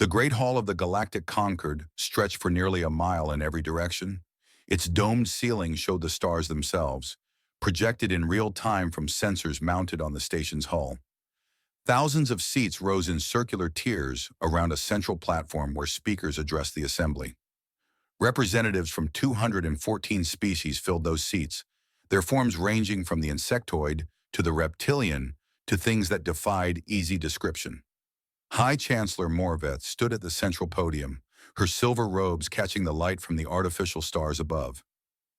The Great Hall of the Galactic Concord stretched for nearly a mile in every direction. Its domed ceiling showed the stars themselves, projected in real time from sensors mounted on the station's hull. Thousands of seats rose in circular tiers around a central platform where speakers addressed the assembly. Representatives from 214 species filled those seats, their forms ranging from the insectoid to the reptilian to things that defied easy description. High Chancellor Morveth stood at the central podium, her silver robes catching the light from the artificial stars above.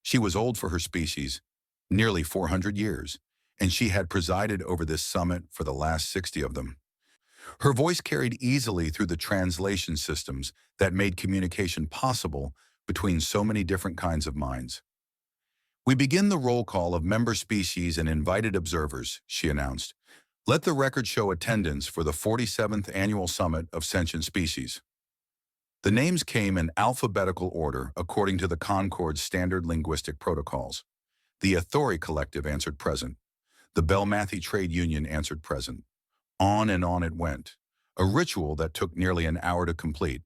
She was old for her species, nearly 400 years, and she had presided over this summit for the last 60 of them. Her voice carried easily through the translation systems that made communication possible between so many different kinds of minds. "We begin the roll call of member species and invited observers," she announced. "Let the record show attendance for the 47th Annual Summit of Sentient Species." The names came in alphabetical order according to the Concord's standard linguistic protocols. The Athori Collective answered present. The Belmathi Trade Union answered present. On and on it went, a ritual that took nearly an hour to complete.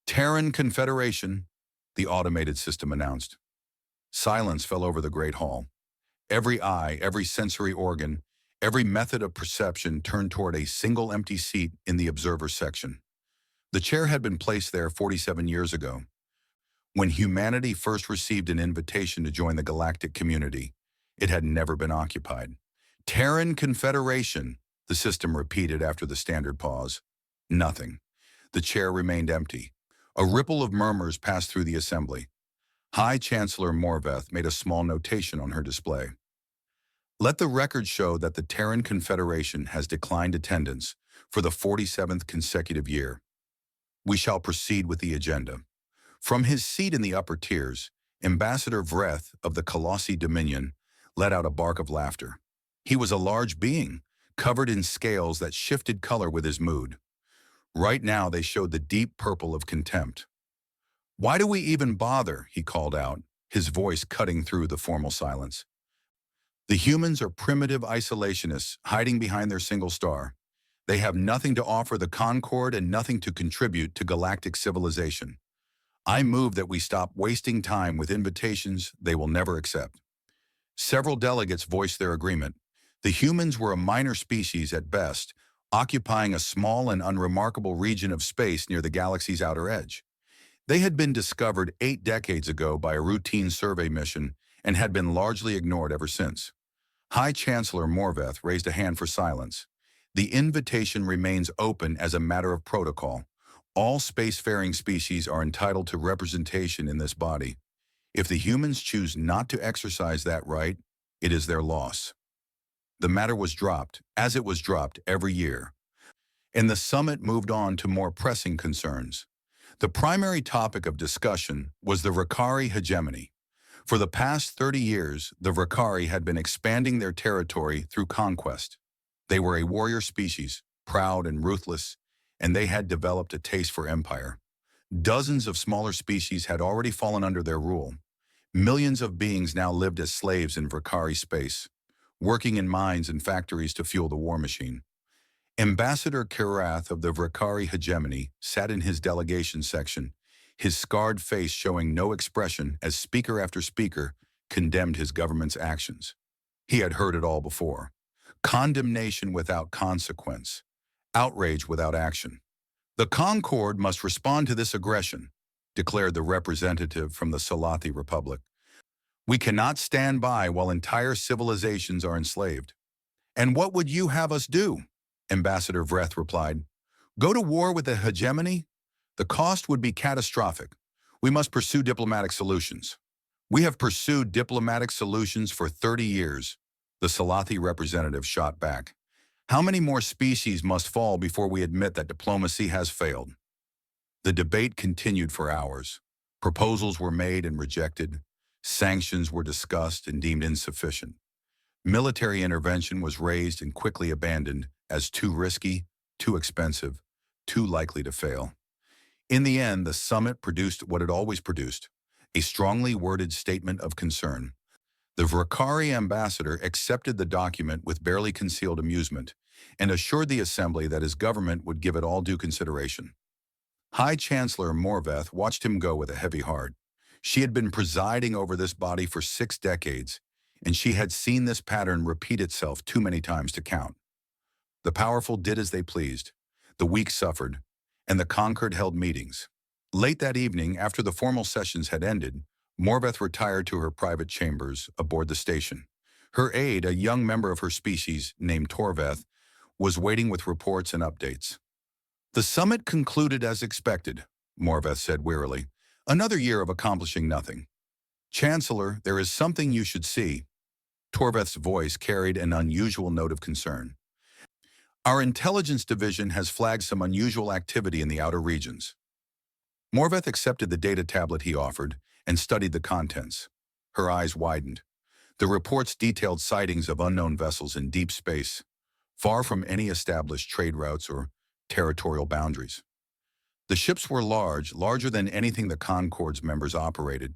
"Terran Confederation," the automated system announced. Silence fell over the Great Hall. Every eye, every sensory organ, every method of perception turned toward a single empty seat in the observer section. The chair had been placed there 47 years ago, when humanity first received an invitation to join the galactic community. It had never been occupied. "Terran Confederation," the system repeated after the standard pause. Nothing. The chair remained empty. A ripple of murmurs passed through the assembly. High Chancellor Morveth made a small notation on her display. "Let the record show that the Terran Confederation has declined attendance for the 47th consecutive year. We shall proceed with the agenda." From his seat in the upper tiers, Ambassador Vreth of the Colossi Dominion let out a bark of laughter. He was a large being, covered in scales that shifted color with his mood. Right now they showed the deep purple of contempt. "Why do we even bother?" he called out, his voice cutting through the formal silence. "The humans are primitive isolationists hiding behind their single star. They have nothing to offer the Concord and nothing to contribute to galactic civilization. I move that we stop wasting time with invitations they will never accept." Several delegates voiced their agreement. The humans were a minor species at best, occupying a small and unremarkable region of space near the galaxy's outer edge. They had been discovered 8 decades ago by a routine survey mission and had been largely ignored ever since. High Chancellor Morveth raised a hand for silence. "The invitation remains open as a matter of protocol. All spacefaring species are entitled to representation in this body. If the humans choose not to exercise that right, it is their loss." The matter was dropped, as it was dropped every year. And the summit moved on to more pressing concerns. The primary topic of discussion was the Rakari hegemony. For the past 30 years, the Rakari had been expanding their territory through conquest. They were a warrior species, proud and ruthless, and they had developed a taste for empire. Dozens of smaller species had already fallen under their rule. Millions of beings now lived as slaves in Rakari space, working in mines and factories to fuel the war machine. Ambassador Kirath of the Rakari hegemony sat in his delegation section, his scarred face showing no expression as speaker after speaker condemned his government's actions. He had heard it all before. Condemnation without consequence. Outrage without action. "The Concord must respond to this aggression," declared the representative from the Salathi Republic. "We cannot stand by while entire civilizations are enslaved." "And what would you have us do?" Ambassador Vreth replied. "Go to war with the hegemony? The cost would be catastrophic. We must pursue diplomatic solutions." "We have pursued diplomatic solutions for 30 years, the Salathi representative shot back. "How many more species must fall before we admit that diplomacy has failed?" The debate continued for hours. Proposals were made and rejected. Sanctions were discussed and deemed insufficient. Military intervention was raised and quickly abandoned as too risky, too expensive, too likely to fail. In the end, the summit produced what it always produced, a strongly worded statement of concern. The Rakari ambassador accepted the document with barely concealed amusement and assured the assembly that his government would give it all due consideration. High Chancellor Morveth watched him go with a heavy heart. She had been presiding over this body for 6 decades, and she had seen this pattern repeat itself too many times to count. The powerful did as they pleased, the weak suffered, and the conquered held meetings. Late that evening, after the formal sessions had ended, Morveth retired to her private chambers aboard the station. Her aide, a young member of her species named Torveth, was waiting with reports and updates. The summit concluded as expected, Morveth said wearily. Another year of accomplishing nothing. Chancellor, there is something you should see. Torveth's voice carried an unusual note of concern. Our intelligence division has flagged some unusual activity in the outer regions. Morveth accepted the data tablet he offered and studied the contents. Her eyes widened. The reports detailed sightings of unknown vessels in deep space, far from any established trade routes or territorial boundaries. The ships were large, larger than anything the Concord's members operated,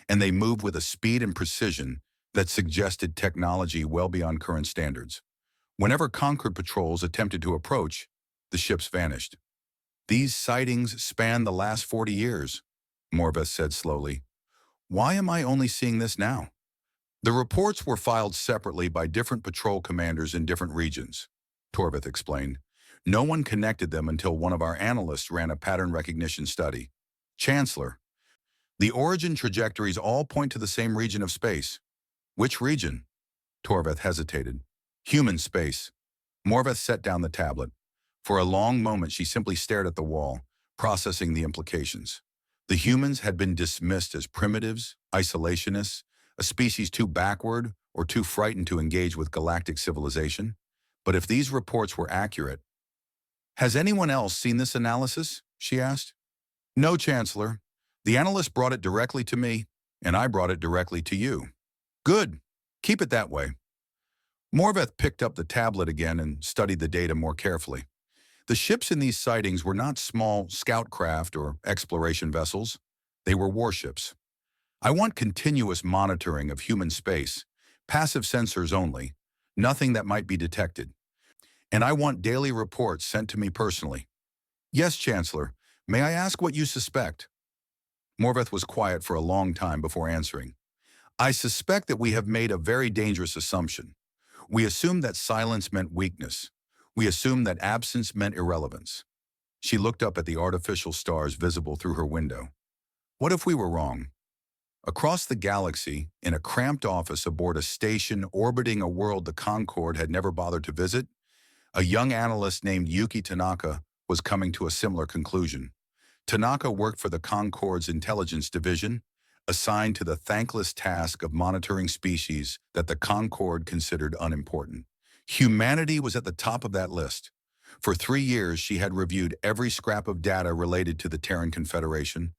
and they moved with a speed and precision that suggested technology well beyond current standards. Whenever Concord patrols attempted to approach, the ships vanished. These sightings span the last 40 years, Morveth said slowly. Why am I only seeing this now? The reports were filed separately by different patrol commanders in different regions, Torveth explained. No one connected them until one of our analysts ran a pattern recognition study. Chancellor, the origin trajectories all point to the same region of space. Which region? Torveth hesitated. Human space. Morveth set down the tablet. For a long moment she simply stared at the wall, processing the implications. The humans had been dismissed as primitives, isolationists, a species too backward or too frightened to engage with galactic civilization. But if these reports were accurate, has anyone else seen this analysis? She asked. No, Chancellor. The analyst brought it directly to me, and I brought it directly to you. Good. Keep it that way. Morveth picked up the tablet again and studied the data more carefully. The ships in these sightings were not small scout craft or exploration vessels. They were warships. I want continuous monitoring of human space, passive sensors only, nothing that might be detected. And I want daily reports sent to me personally. Yes, Chancellor. May I ask what you suspect? Morveth was quiet for a long time before answering. I suspect that we have made a very dangerous assumption. We assumed that silence meant weakness. We assumed that absence meant irrelevance. She looked up at the artificial stars visible through her window. What if we were wrong? Across the galaxy, in a cramped office aboard a station orbiting a world the Concorde had never bothered to visit, a young analyst named Yuki Tanaka was coming to a similar conclusion. Tanaka worked for the Concorde's intelligence division, assigned to the thankless task of monitoring species that the Concorde considered unimportant. Humanity was at the top of that list. For 3 years, she had reviewed every scrap of data related to the Terran Confederation,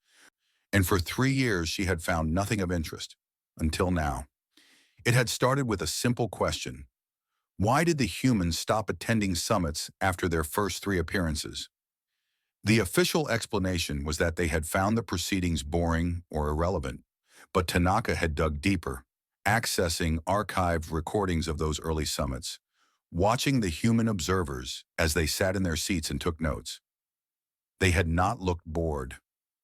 and for 3 years she had found nothing of interest, until now. It had started with a simple question. Why did the humans stop attending summits after their first 3 appearances? The official explanation was that they had found the proceedings boring or irrelevant, but Tanaka had dug deeper, accessing archived recordings of those early summits, watching the human observers as they sat in their seats and took notes. They had not looked bored.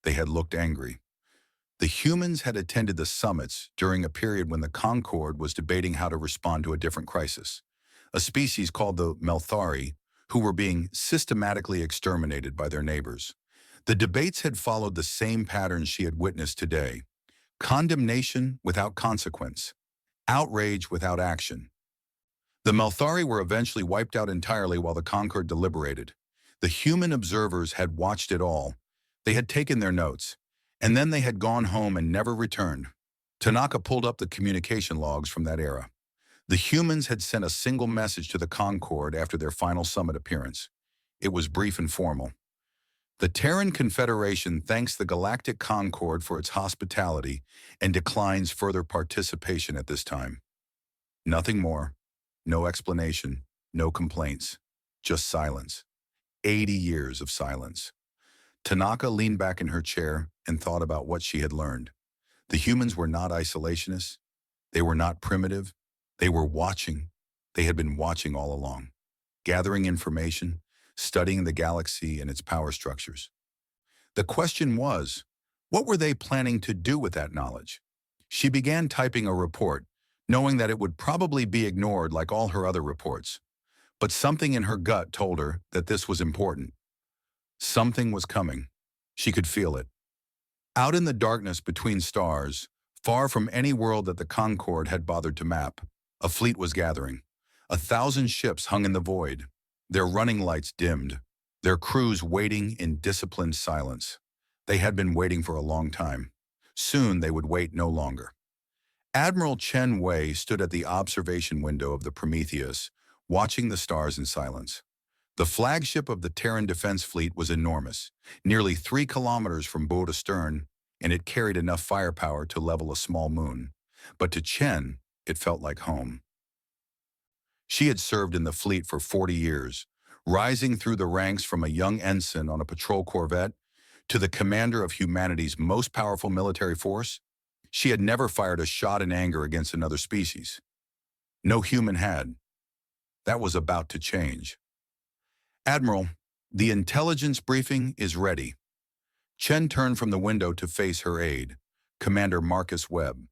They had looked angry. The humans had attended the summits during a period when the Concorde was debating how to respond to a different crisis. A species called the Melthari, who were being systematically exterminated by their neighbors. The debates had followed the same patterns she had witnessed today. Condemnation without consequence. Outrage without action. The Melthari were eventually wiped out entirely while the Concorde deliberated. The human observers had watched it all. They had taken their notes, and then they had gone home and never returned. Tanaka pulled up the communication logs from that era. The humans had sent a single message to the Concorde after their final summit appearance. It was brief and formal. The Terran Confederation thanks the Galactic Concorde for its hospitality and declines further participation at this time. Nothing more. No explanation. No complaints. Just silence. 80 years of silence. Tanaka leaned back in her chair and thought about what she had learned. The humans were not isolationists. They were not primitive. They were watching. They had been watching all along, gathering information, studying the galaxy and its power structures. The question was, what were they planning to do with that knowledge? She began typing a report, knowing that it would probably be ignored like all her other reports. But something in her gut told her that this was important. Something was coming. She could feel it. Out in the darkness between stars, far from any world that the Concorde had bothered to map, a fleet was gathering. 1,000 ships hung in the void, their running lights dimmed, their crews waiting in disciplined silence. They had been waiting for a long time. Soon they would wait no longer. Admiral Chen Wei stood at the observation window of the Prometheus, watching the stars in silence. The flagship of the Terran Defense Fleet was enormous, nearly 3 kilometers from bow to stern, and it carried enough firepower to level a small moon. But to Chen, it felt like home. She had served in the fleet for 40 years, rising through the ranks from a young ensign on a patrol corvette to the commander of humanity's most powerful military force. She had never fired a shot in anger against another species. No human had. That was about to change. Admiral, the intelligence briefing is ready. Chen turned from the window to face her aide, Commander Marcus Webb.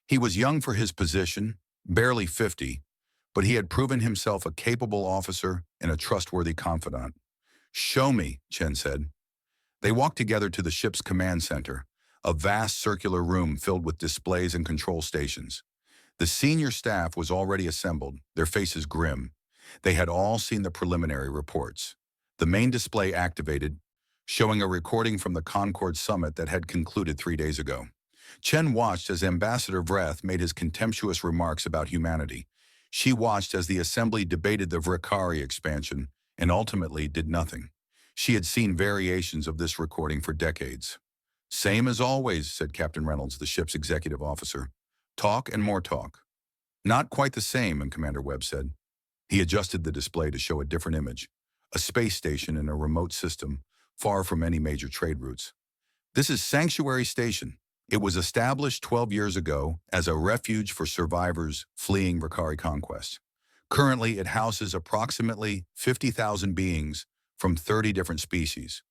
He was young for his position, barely 50, but he had proven himself a capable officer and a trustworthy confidant. "Show me," Chen said. They walked together to the ship's command center, a vast circular room filled with displays and control stations. The senior staff was already assembled, their faces grim. They had all seen the preliminary reports. The main display activated, showing a recording from the Concorde summit that had concluded 3 days ago. Chen watched as Ambassador Vreth made his contemptuous remarks about humanity. She watched as the assembly debated the Vrikari expansion and ultimately did nothing. She had seen variations of this recording for decades. "Same as always," said Captain Reynolds, the ship's executive officer. "Talk and more talk." "Not quite the same," and Commander Webb said. He adjusted the display to show a different image, a space station in a remote system, far from any major trade routes. "This is Sanctuary Station. It was established 12 years ago as a refuge for survivors fleeing Vrikari conquest. Currently, it houses approximately 50,000 beings from 30 different species."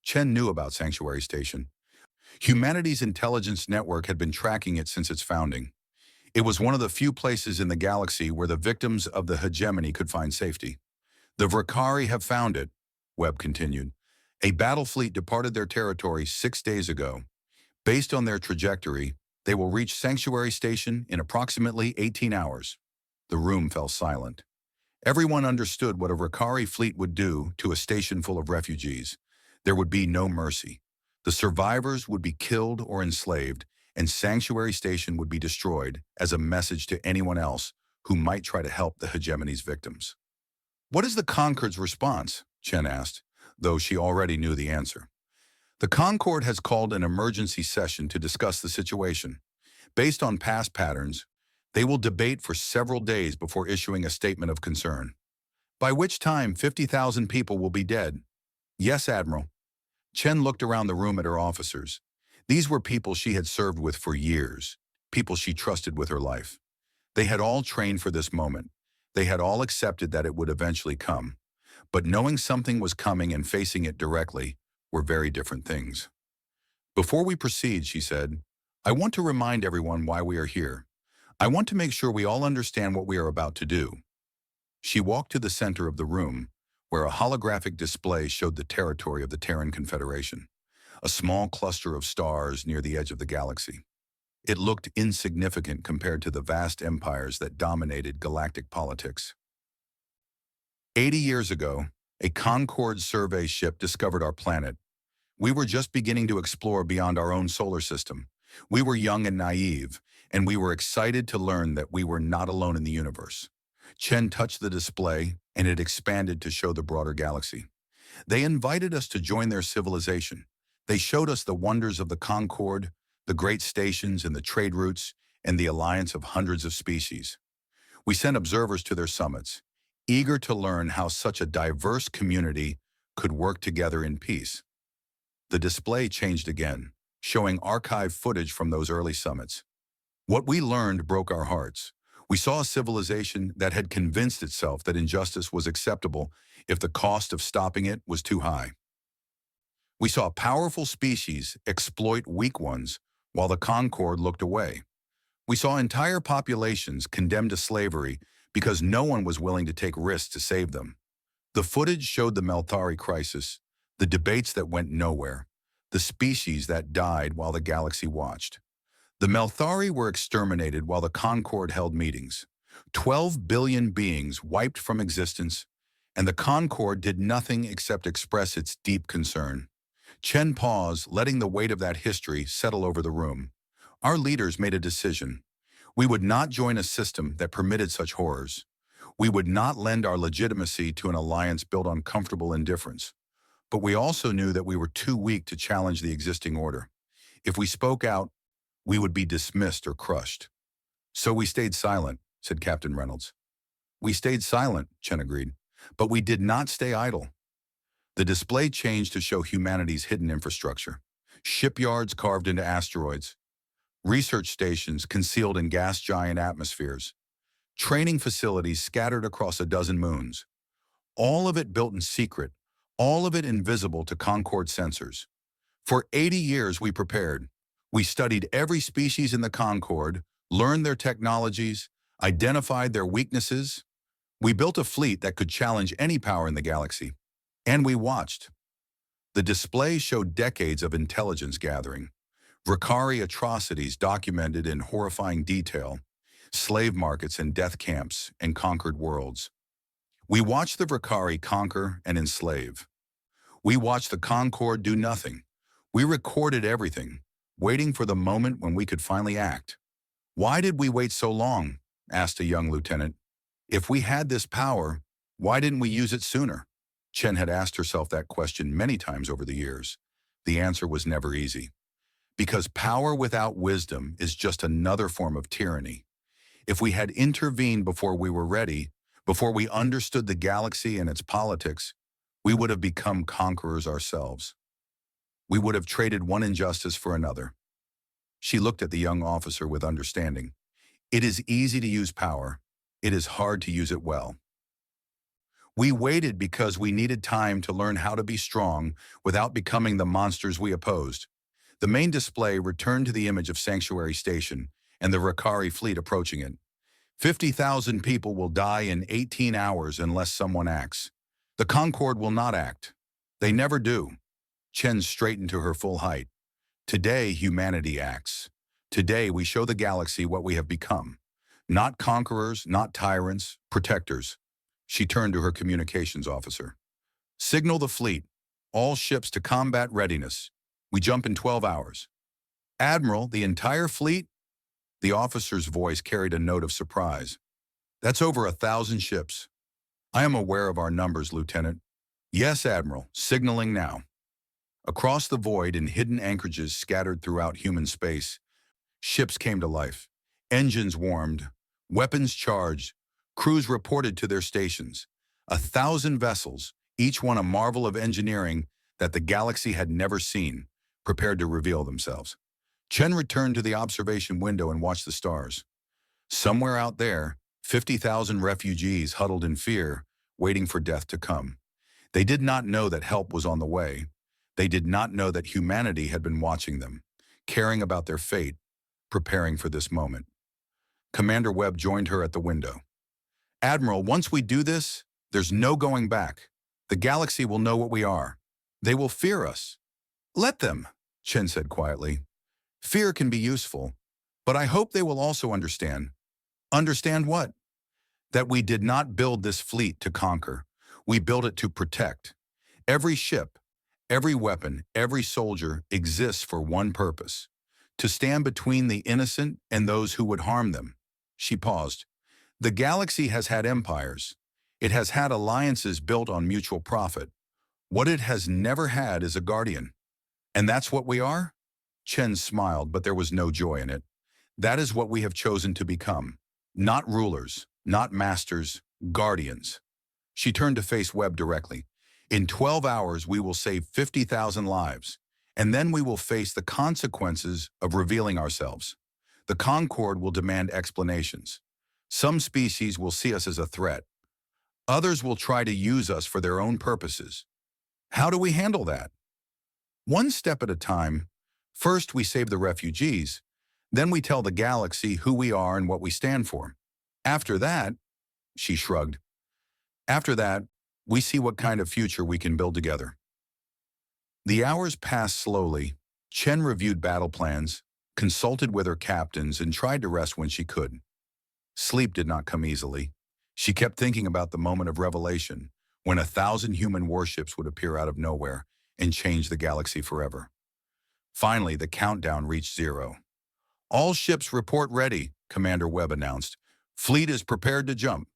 Chen knew about Sanctuary Station. Humanity's intelligence network had been tracking it since its founding. It was one of the few places in the galaxy where the victims of the hegemony could find safety. "The Vrikari have found it," Webb continued. "A battle fleet departed their territory 6 days ago. Based on their trajectory, they will reach Sanctuary Station in approximately 18 hours. The room fell silent. Everyone understood what a Vrikari fleet would do to a station full of refugees. There would be no mercy. The survivors would be killed or enslaved, and Sanctuary Station would be destroyed as a message to anyone else who might try to help the hegemony's victims. "What is the Concorde's response?" Chen asked, though she already knew the answer. "The Concorde has called an emergency session to discuss the situation. Based on past patterns, they will debate for several days before issuing a statement of concern. By which time 50,000 people will be dead." "Yes, Admiral." Chen looked around the room at her officers. These were people she had served with for years, people she trusted with her life. They had all trained for this moment. They had all accepted that it would eventually come. But knowing something was coming and facing it directly were very different things. "Before we proceed," she said, "I want to remind everyone why we are here. I want to make sure we all understand what we are about to do." She walked to the center of the room, where a holographic display showed the territory of the Terran Confederation, a small cluster of stars near the edge of the galaxy. It looked insignificant compared to the vast empires that dominated galactic politics. 80 years ago, a Concorde survey ship discovered our planet. We were just beginning to explore beyond our own solar system. We were young and naive, and we were excited to learn that we were not alone in the universe. Chen touched the display, and it expanded to show the broader galaxy. They invited us to join their civilization. They showed us the wonders of the Concorde, the great stations and the trade routes, and the alliance of hundreds of species. We sent observers to their summits, eager to learn how such a diverse community could work together in peace. The display changed again, showing archive footage from those early summits. What we learned broke our hearts. We saw a civilization that had convinced itself that injustice was acceptable if the cost of stopping it was too high. We saw powerful species exploit weak ones while the Concorde looked away. We saw entire populations condemned to slavery because no one was willing to take risks to save them. The footage showed the Melthari crisis, the debates that went nowhere, the species that died while the galaxy watched. The Melthari were exterminated while the Concorde held meetings. 12 billion beings wiped from existence, and the Concorde did nothing except express its deep concern. Chen paused, letting the weight of that history settle over the room. Our leaders made a decision. We would not join a system that permitted such horrors. We would not lend our legitimacy to an alliance built on comfortable indifference. But we also knew that we were too weak to challenge the existing order. If we spoke out, we would be dismissed or crushed. So we stayed silent, said Captain Reynolds. We stayed silent, Chen agreed. But we did not stay idle. The display changed to show humanity's hidden infrastructure. Shipyards carved into asteroids, research stations concealed in gas giant atmospheres, training facilities scattered across a dozen moons. All of it built in secret, all of it invisible to Concorde sensors. For 80 years we prepared. We studied every species in the Concorde, learned their technologies, identified their weaknesses. We built a fleet that could challenge any power in the galaxy. And we watched. The display showed decades of intelligence gathering, Rakari atrocities documented in horrifying detail, slave markets and death camps and conquered worlds. We watched the Rakari conquer and enslave. We watched the Concorde do nothing. We recorded everything, waiting for the moment when we could finally act. Why did we wait so long? Asked a young lieutenant. If we had this power, why didn't we use it sooner? Chen had asked herself that question many times over the years. The answer was never easy. Because power without wisdom is just another form of tyranny. If we had intervened before we were ready, before we understood the galaxy and its politics, we would have become conquerors ourselves. We would have traded one injustice for another. She looked at the young officer with understanding. It is easy to use power. It is hard to use it well. We waited because we needed time to learn how to be strong without becoming the monsters we opposed. The main display returned to the image of Sanctuary Station and the Rakari fleet approaching it. 50,000 people will die in 18 hours unless someone acts. The Concorde will not act. They never do. Chen straightened to her full height. Today, humanity acts. Today, we show the galaxy what we have become. Not conquerors, not tyrants, protectors. She turned to her communications officer. Signal the fleet. All ships to combat readiness. We jump in 12 hours. Admiral, the entire fleet? The officer's voice carried a note of surprise. That's over 1,000 ships. I am aware of our numbers, Lieutenant. Yes, Admiral, signaling now. Across the void in hidden anchorages scattered throughout human space, ships came to life. Engines warmed, weapons charged, crews reported to their stations. 1,000 vessels, each one a marvel of engineering that the galaxy had never seen, prepared to reveal themselves. Chen returned to the observation window and watched the stars. Somewhere out there, 50,000 refugees huddled in fear, waiting for death to come. They did not know that help was on the way. They did not know that humanity had been watching them, caring about their fate, preparing for this moment. Commander Webb joined her at the window. Admiral, once we do this, there's no going back. The galaxy will know what we are. They will fear us. Let them, Chen said quietly. Fear can be useful, but I hope they will also understand. Understand what? That we did not build this fleet to conquer. We built it to protect. Every ship, every weapon, every soldier exists for one purpose: to stand between the innocent and those who would harm them. She paused. The galaxy has had empires. It has had alliances built on mutual profit. What it has never had is a guardian. And that's what we are? Chen smiled, but there was no joy in it. That is what we have chosen to become. Not rulers, not masters, guardians. She turned to face Webb directly. In 12 hours, we will save 50,000 lives, and then we will face the consequences of revealing ourselves. The Concorde will demand explanations. Some species will see us as a threat. Others will try to use us for their own purposes. How do we handle that? One step at a time. First, we save the refugees. Then we tell the galaxy who we are and what we stand for. After that, she shrugged. After that, we see what kind of future we can build together. The hours passed slowly. Chen reviewed battle plans, consulted with her captains, and tried to rest when she could. Sleep did not come easily. She kept thinking about the moment of revelation, when 1,000 human warships would appear out of nowhere and change the galaxy forever. Finally, the countdown reached 0. "All ships report ready," Commander Webb announced. "Fleet is prepared to jump."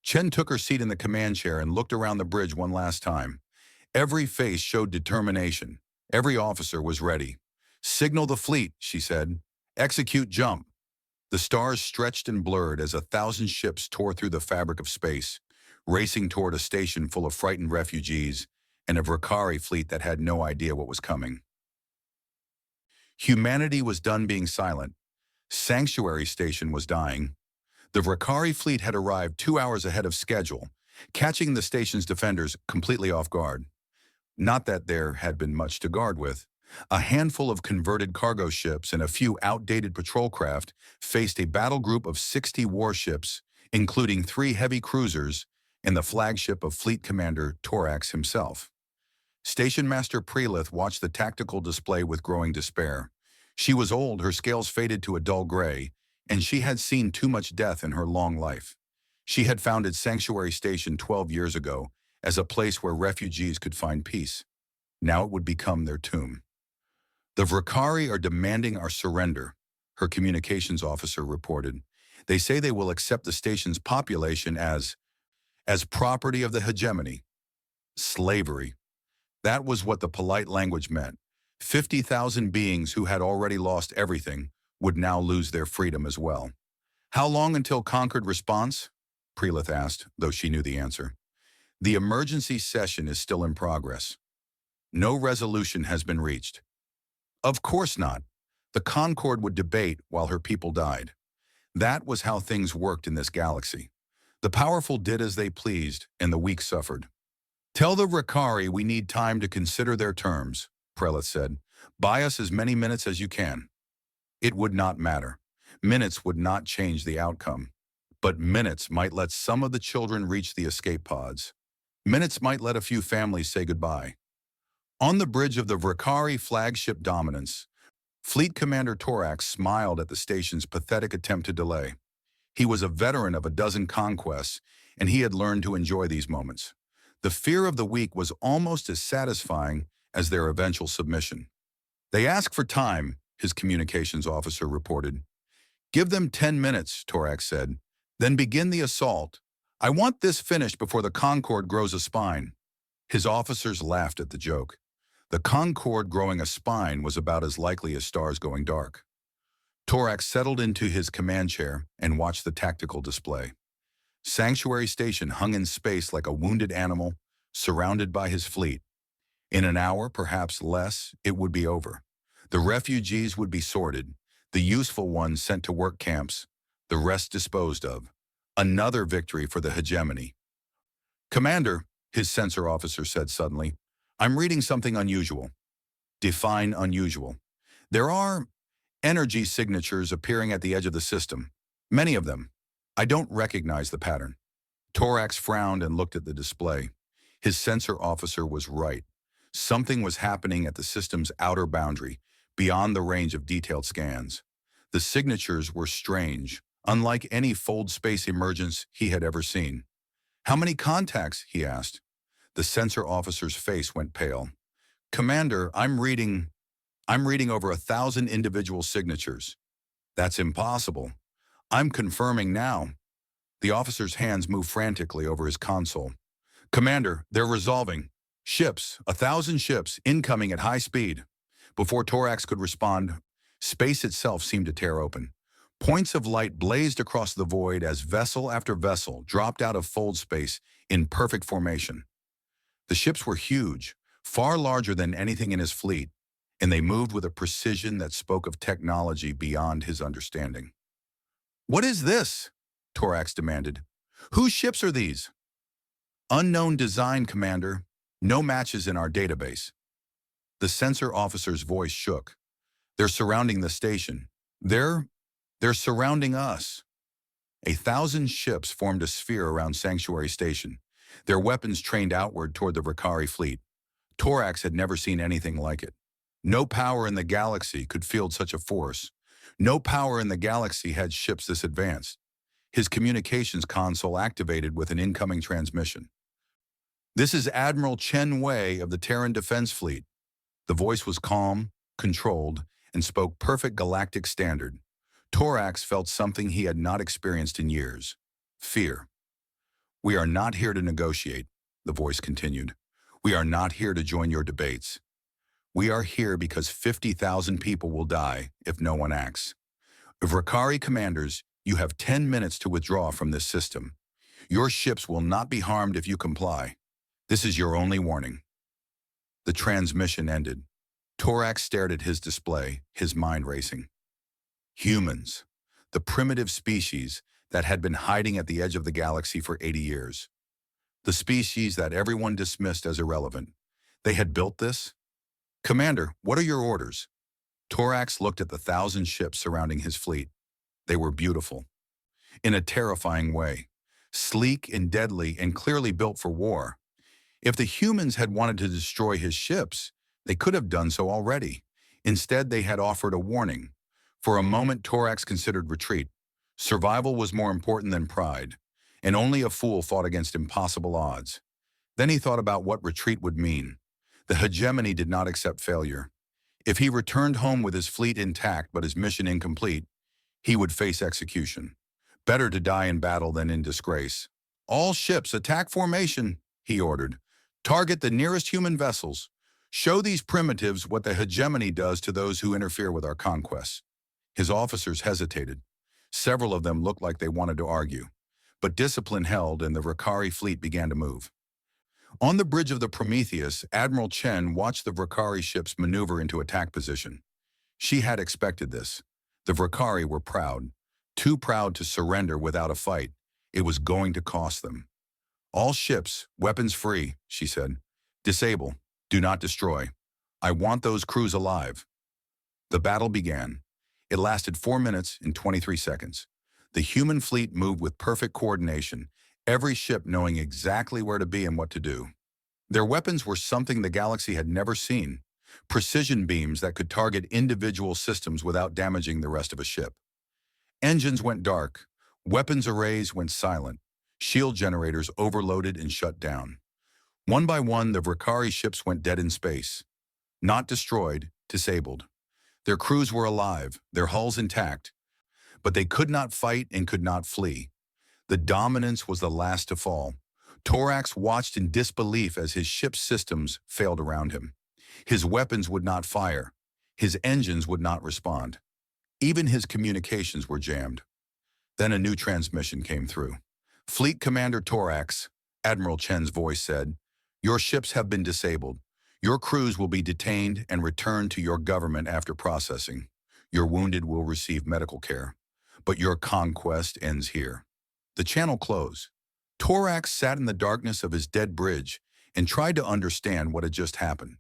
Chen took her seat in the command chair and looked around the bridge one last time. Every face showed determination. Every officer was ready. "Signal the fleet," she said. "Execute jump." The stars stretched and blurred as 1,000 ships tore through the fabric of space, racing toward a station full of frightened refugees and a Vakari fleet that had no idea what was coming. Humanity was done being silent. Sanctuary Station was dying. The Vakari fleet had arrived 2 hours ahead of schedule, catching the station's defenders completely off guard. Not that there had been much to guard with. A handful of converted cargo ships and a few outdated patrol craft faced a battle group of 60 warships, including 3 heavy cruisers and the flagship of Fleet Commander Torax himself. Station Master Prelith watched the tactical display with growing despair. She was old, her scales faded to a dull gray, and she had seen too much death in her long life. She had founded Sanctuary Station 12 years ago as a place where refugees could find peace. Now it would become their tomb. "The Vakari are demanding our surrender," her communications officer reported. "They say they will accept the station's population as property of the hegemony." Slavery. That was what the polite language meant. 50,000 beings who had already lost everything would now lose their freedom as well. "How long until conquered response?" Prelith asked, though she knew the answer. "The emergency session is still in progress. No resolution has been reached." Of course not. The Concord would debate while her people died. That was how things worked in this galaxy. The powerful did as they pleased, and the weak suffered. "Tell the Vakari we need time to consider their terms," Prelith said. "Buy us as many minutes as you can." It would not matter. Minutes would not change the outcome. But minutes might let some of the children reach the escape pods. Minutes might let a few families say goodbye. On the bridge of the Vakari flagship Dominance, Fleet Commander Torax smiled at the station's pathetic attempt to delay. He was a veteran of a dozen conquests, and he had learned to enjoy these moments. The fear of the weak was almost as satisfying as their eventual submission. "They ask for time," his communications officer reported. "Give them 10 minutes, Torax said. "Then begin the assault. I want this finished before the Concord grows a spine." His officers laughed at the joke. The Concord growing a spine was about as likely as stars going dark. Torax settled into his command chair and watched the tactical display. Sanctuary Station hung in space like a wounded animal, surrounded by his fleet. In an hour, perhaps less, it would be over. The refugees would be sorted, the useful ones sent to work camps, the rest disposed of. Another victory for the hegemony. "Commander," his sensor officer said suddenly, "I'm reading something unusual." "Define unusual." "There are energy signatures appearing at the edge of the system. Many of them. I don't recognize the pattern." Torax frowned and looked at the display. His sensor officer was right. Something was happening at the system's outer boundary, beyond the range of detailed scans. The signatures were strange, unlike any fold space emergence he had ever seen. "How many contacts?" he asked. The sensor officer's face went pale. "Commander, I'm reading over 1,000 individual signatures." "That's impossible." "I'm confirming now." The officer's hands moved frantically over his console. "Commander, they're resolving. Ships, 1,000 ships, incoming at high speed." Before Torax could respond, space itself seemed to tear open. Points of light blazed across the void as vessel after vessel dropped out of fold space in perfect formation. The ships were huge, far larger than anything in his fleet, and they moved with a precision that spoke of technology beyond his understanding. "What is this?" Torax demanded. "Whose ships are these?" "Unknown design, Commander. No matches in our database." The sensor officer's voice shook. They're surrounding the station. They're surrounding us. 1,000 ships formed a sphere around Sanctuary Station, their weapons trained outward toward the Rakari fleet. Torax had never seen anything like it. No power in the galaxy could field such a force. No power in the galaxy had ships this advanced. His communications console activated with an incoming transmission. "This is Admiral Chen Wei of the Terran Defense Fleet." The voice was calm, controlled, and spoke perfect galactic standard. Torax felt something he had not experienced in years: fear. "We are not here to negotiate," the voice continued. "We are not here to join your debates. We are here because 50,000 people will die if no one acts. If Rakari commanders, you have 10 minutes to withdraw from this system. Your ships will not be harmed if you comply. This is your only warning." The transmission ended. Torax stared at his display, his mind racing. Humans, the primitive species that had been hiding at the edge of the galaxy for 80 years. The species that everyone dismissed as irrelevant. They had built this? "Commander, what are your orders?" Torax looked at the 1,000 ships surrounding his fleet. They were beautiful, in a terrifying way, sleek and deadly and clearly built for war. If the humans had wanted to destroy his ships, they could have done so already. Instead, they had offered a warning. For a moment, Torax considered retreat. Survival was more important than pride, and only a fool fought against impossible odds. Then he thought about what retreat would mean. The hegemony did not accept failure. If he returned home with his fleet intact but his mission incomplete, he would face execution. Better to die in battle than in disgrace. "All ships, attack formation," he ordered. "Target the nearest human vessels. Show these primitives what the hegemony does to those who interfere with our conquests." His officers hesitated. Several of them looked like they wanted to argue. But discipline held and the Rakari fleet began to move. On the bridge of the Prometheus, Admiral Chen watched the Rakari ships maneuver into attack position. She had expected this. The Rakari were proud, too proud to surrender without a fight. It was going to cost them. "All ships, weapons free," she said. "Disable. Do not destroy. I want those crews alive." The battle began. It lasted 4 minutes and 23 seconds. The human fleet moved with perfect coordination, every ship knowing exactly where to be and what to do. Their weapons were something the galaxy had never seen: precision beams that could target individual systems without damaging the rest of a ship. Engines went dark, weapons arrays went silent, shield generators overloaded and shut down. One by one, the Rakari ships went dead in space. Not destroyed, disabled. Their crews were alive, their hulls intact, but they could not fight and could not flee. The dominance was the last to fall. Torax watched in disbelief as his ship's systems failed around him. His weapons would not fire. His engines would not respond. Even his communications were jammed. Then a new transmission came through. "Fleet Commander Torax," Admiral Chen's voice said, "your ships have been disabled. Your crews will be detained and returned to your government after processing. Your wounded will receive medical care. But your conquest ends here." The channel closed. Torax sat in the darkness of his dead bridge and tried to understand what had just happened.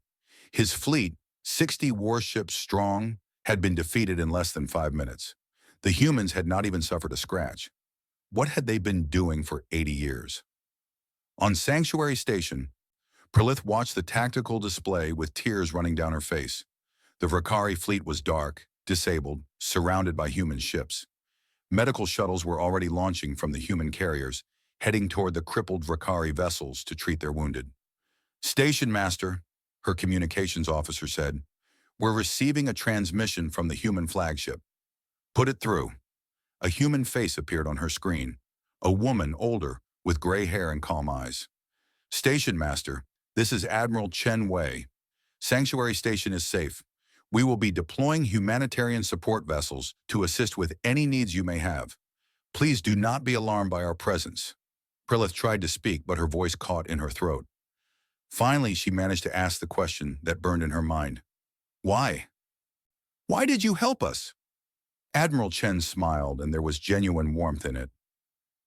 His fleet, 60 warships strong, had been defeated in less than 5 minutes. The humans had not even suffered a scratch. What had they been doing for 80 years? On Sanctuary Station, Perlith watched the tactical display with tears running down her face. The Rakari fleet was dark, disabled, surrounded by human ships. Medical shuttles were already launching from the human carriers, heading toward the crippled Rakari vessels to treat their wounded. "Station Master," her communications officer said, "we're receiving a transmission from the human flagship." "Put it through." A human face appeared on her screen. A woman, older, with gray hair and calm eyes. "Station Master, this is Admiral Chen Wei. Sanctuary Station is safe. We will be deploying humanitarian support vessels to assist with any needs you may have. Please do not be alarmed by our presence." Perlith tried to speak, but her voice caught in her throat. Finally, she managed to ask the question that burned in her mind. "Why? Why did you help us?" Admiral Chen smiled, and there was genuine warmth in it.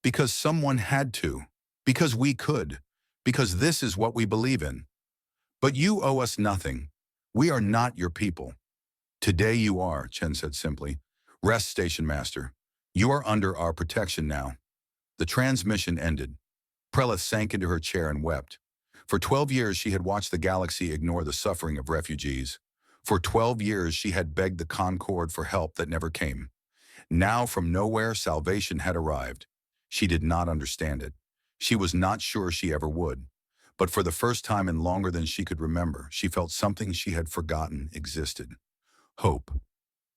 "Because someone had to. Because we could. Because this is what we believe in. But you owe us nothing. We are not your people. Today you are, Chen said simply. Rest, station master. You are under our protection now. The transmission ended. Prelith sank into her chair and wept. For 12 years she had watched the galaxy ignore the suffering of refugees. For 12 years she had begged the Concord for help that never came. Now from nowhere salvation had arrived. She did not understand it. She was not sure she ever would. But for the first time in longer than she could remember, she felt something she had forgotten existed. Hope.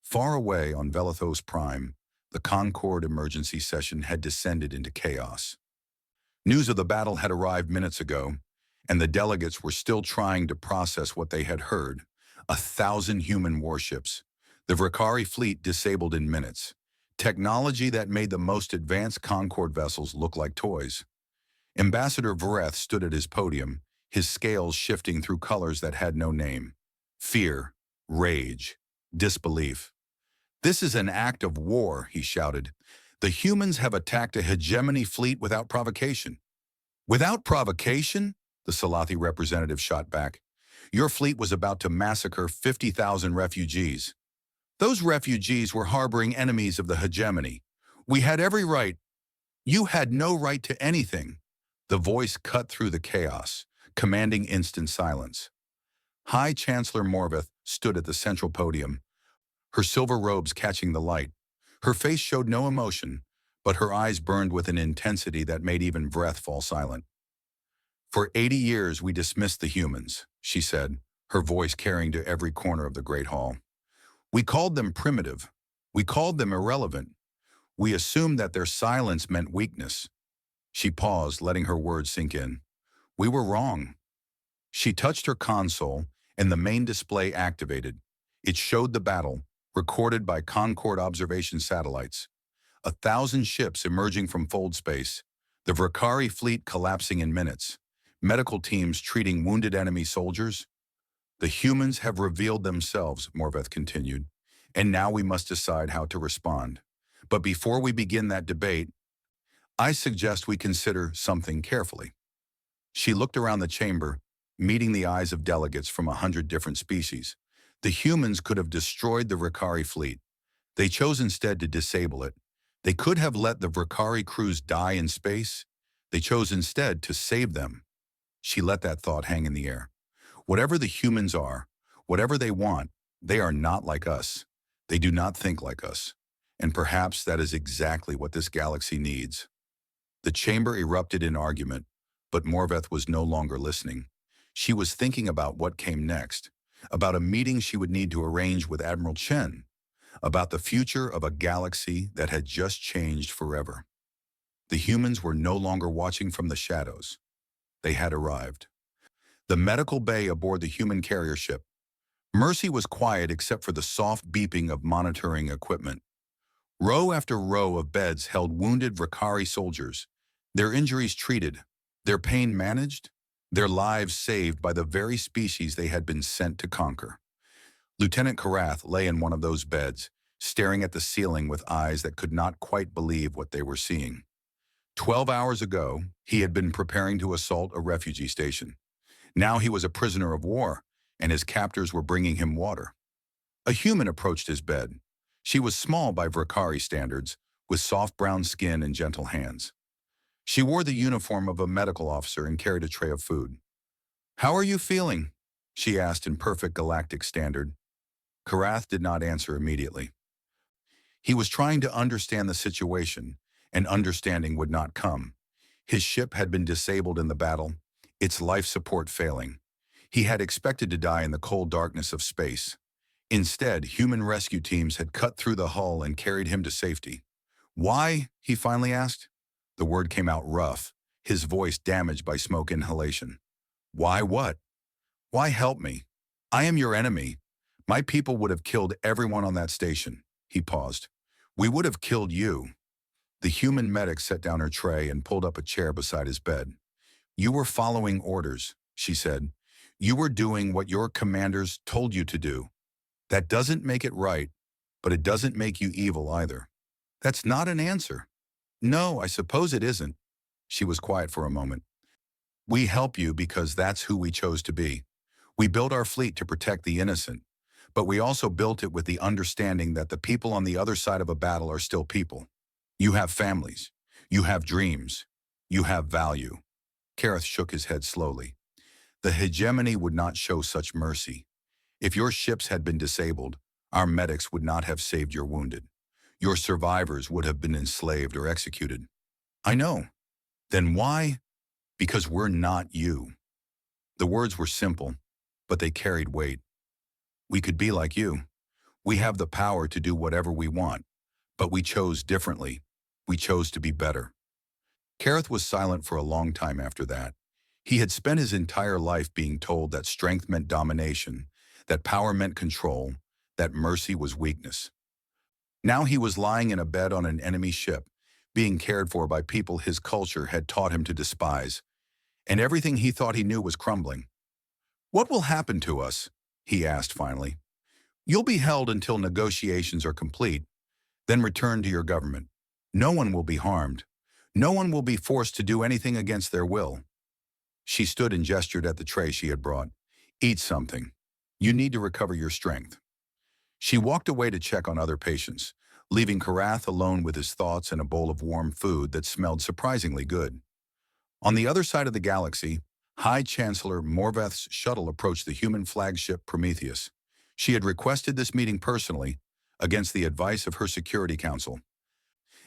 Far away on Velithos Prime, the Concord emergency session had descended into chaos. News of the battle had arrived minutes ago, and the delegates were still trying to process what they had heard. 1,000 human warships. The Vakari fleet disabled in minutes. Technology that made the most advanced Concord vessels look like toys. Ambassador Vareth stood at his podium, his scales shifting through colors that had no name. Fear, rage, disbelief. "This is an act of war," he shouted. "The humans have attacked a hegemony fleet without provocation." "Without provocation?" the Salathi representative shot back. "Your fleet was about to massacre 50,000 refugees. Those refugees were harboring enemies of the hegemony. We had every right. You had no right to anything." The voice cut through the chaos, commanding instant silence. High Chancellor Morveth stood at the central podium, her silver robes catching the light. Her face showed no emotion, but her eyes burned with an intensity that made even Vreth fall silent. "For 80 years we dismissed the humans," she said, her voice carrying to every corner of the Great Hall. "We called them primitive. We called them irrelevant. We assumed that their silence meant weakness." She paused, letting her words sink in. "We were wrong." She touched her console, and the main display activated. It showed the battle, recorded by Concord observation satellites. 1,000 ships emerging from fold space, the Vakari fleet collapsing in minutes, medical teams treating wounded enemy soldiers. "The humans have revealed themselves," Morveth continued, "and now we must decide how to respond. But before we begin that debate, I suggest we consider something carefully." She looked around the chamber, meeting the eyes of delegates from 100 different species. The humans could have destroyed the Vakari fleet. They chose instead to disable it. They could have let the Vakari crews die in space. They chose instead to save them. She let that thought hang in the air. Whatever the humans are, whatever they want, they are not like us. They do not think like us. And perhaps that is exactly what this galaxy needs. The chamber erupted in argument, but Morveth was no longer listening. She was thinking about what came next, about a meeting she would need to arrange with Admiral Chen, about the future of a galaxy that had just changed forever. The humans were no longer watching from the shadows. They had arrived. The medical bay aboard the human carrier ship. Mercy was quiet except for the soft beeping of monitoring equipment. Row after row of beds held wounded Vakari soldiers, their injuries treated, their pain managed, their lives saved by the very species they had been sent to conquer. Lieutenant Karath lay in one of those beds, staring at the ceiling with eyes that could not quite believe what they were seeing. 12 hours ago, he had been preparing to assault a refugee station. Now he was a prisoner of war, and his captors were bringing him water. A human approached his bed. She was small by Vakari standards, with soft brown skin and gentle hands. She wore the uniform of a medical officer and carried a tray of food. "How are you feeling?" she asked in perfect Galactic standard. Karath did not answer immediately. He was trying to understand the situation, and understanding would not come. His ship had been disabled in the battle, its life support failing. He had expected to die in the cold darkness of space. Instead, human rescue teams had cut through the hull and carried him to safety. "Why?" he finally asked. The word came out rough, his voice damaged by smoke inhalation. "Why what?" "Why help me? I am your enemy. My people would have killed everyone on that station." He paused. "We would have killed you." The human medic set down her tray and pulled up a chair beside his bed. "You were following orders," she said. "You were doing what your commanders told you to do. That doesn't make it right, but it doesn't make you evil either." "That's not an answer." "No, I suppose it isn't." She was quiet for a moment. "We help you because that's who we chose to be. We built our fleet to protect the innocent, but we also built it with the understanding that the people on the other side of a battle are still people. You have families. You have dreams. You have value. Kareth shook his head slowly. The hegemony would not show such mercy. If your ships had been disabled, our medics would not have saved your wounded. Your survivors would have been enslaved or executed. I know. Then why? Because we're not you. The words were simple, but they carried weight. We could be like you. We have the power to do whatever we want, but we chose differently. We chose to be better. Kareth was silent for a long time after that. He had spent his entire life being told that strength meant domination, that power meant control, that mercy was weakness. Now he was lying in a bed on an enemy ship, being cared for by people his culture had taught him to despise, and everything he thought he knew was crumbling. "What will happen to us?" he asked finally. "You'll be held until negotiations are complete, then returned to your government. No one will be harmed. No one will be forced to do anything against their will." She stood and gestured at the tray she had brought. "Eat something. You need to recover your strength." She walked away to check on other patients, leaving Karath alone with his thoughts and a bowl of warm food that smelled surprisingly good. On the other side of the galaxy, High Chancellor Morveth's shuttle approached the human flagship Prometheus. She had requested this meeting personally, against the advice of her Security Council,